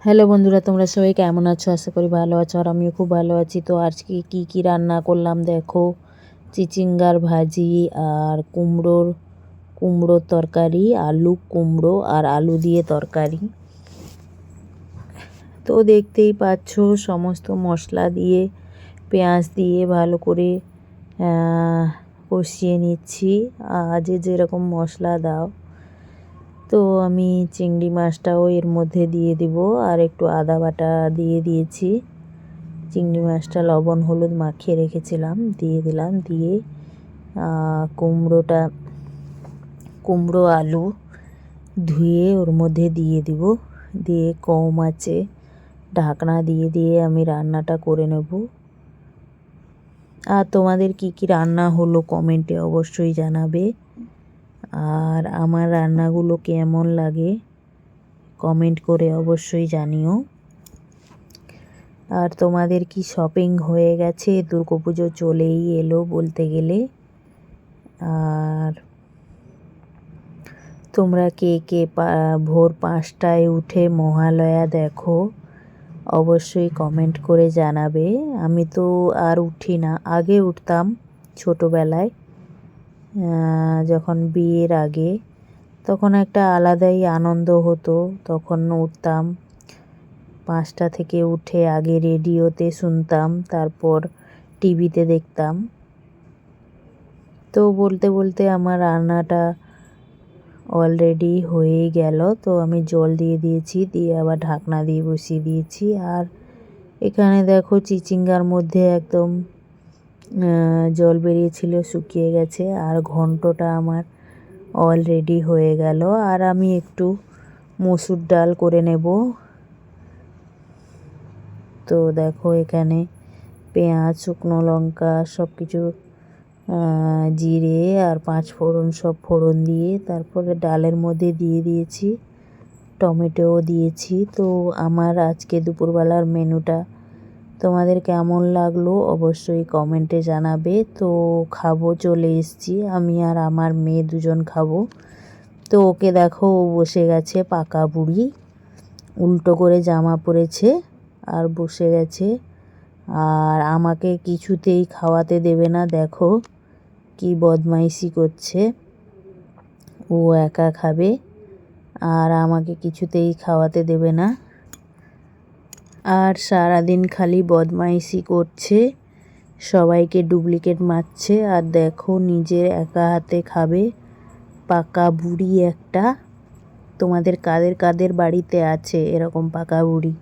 Hello বন্ধুরা, তোমরা সবাই কেমন আছো? আশা করি ভালো আছো, আর আমিও খুব ভালো আছি। তো আজকে কি রান্না করলাম দেখো। চিচিঙ্গার ভাজি আর কুমড়োর তরকারি, আলু কুমড়ো আর আলু দিয়ে তরকারি। তো দেখতেই পাচ্ছ সমস্ত মশলা দিয়ে পেঁয়াজ দিয়ে ভালো করে কষিয়ে নিচ্ছি, যে যেরকম মশলা দাও। তো আমি চিংড়ি মাছটাও এর মধ্যে দিয়ে দিব, আর একটু আদা বাটা দিয়ে দিয়েছি। চিংড়ি মাছটা লবণ হলুদ মাখিয়ে রেখেছিলাম, দিয়ে দিলাম। দিয়ে কুমড়ো আলু ধুয়ে ওর মধ্যে দিয়ে দিব। দিয়ে কম আঁচে ঢাকনা দিয়ে আমি রান্নাটা করে নেব। আর তোমাদের কি রান্না হলো কমেন্টে অবশ্যই জানাবে। আর আমার রান্নাগুলো কেমন লাগে কমেন্ট করে অবশ্যই জানিও। আর তোমাদের কি শপিং হয়ে গেছে? দুর্গাপুজো চলেই এলো বলতে গেলে। আর তোমরা কে ভোর 5টায় উঠে মহালয়া দেখো অবশ্যই কমেন্ট করে জানাবে। আমি তো আর উঠি না, আগে উঠতাম ছোটোবেলায়, যখন বিয়ের আগে, তখন একটা আলাদাই আনন্দ হতো। তখন উঠতাম 5টা থেকে, উঠে আগে রেডিওতে শুনতাম, তারপর টিভিতে দেখতাম। তো বলতে বলতে আমার রান্নাটা অলরেডি হয়ে গেল। তো আমি জল দিয়ে দিয়েছি, দিয়ে আবার ঢাকনা দিয়ে বসিয়ে দিয়েছি। আর এখানে দেখো চিচিঙ্গার মধ্যে একদম জল বেরিয়েছিল, শুকিয়ে গেছে। আর ঘন্টটা আমার অলরেডি হয়ে গেল। আর আমি একটু মসুর ডাল করে নেব। তো দেখো এখানে পেঁয়াজ, শুকনো লঙ্কা সব কিছু, জিরে আর 5 ফোড়ন সব ফোড়ন দিয়ে তারপরে ডালের মধ্যে দিয়ে দিয়েছি, টমেটোও দিয়েছি। তো আমার আজকে দুপুরবেলার মেনুটা তোমাদের কেমন লাগলো অবশ্যই কমেন্টে জানাবে। তো খাবো, চলে এসেছি আমি আর আমার মেয়ে দুজন খাবো। তো ওকে দেখো, ও বসে গেছে, পাকা বুড়ি, উল্টো করে জামা পরেছে আর বসে গেছে। আর আমাকে কিছুতেই খাওয়াতে দেবে না, দেখো কি বদমাইশি করছে। ও একা খাবে আর আমাকে কিছুতেই খাওয়াতে দেবে না। আর সারাদিন খালি বদমাইশি করছে, সবাইকে ডুপ্লিকেট মারছে, আর দেখো নিজের একা হাতে খাবে। পাকা বুড়ি একটা। তোমাদের কাদের কাদের বাড়িতে আছে এরকম পাকা বুড়ি?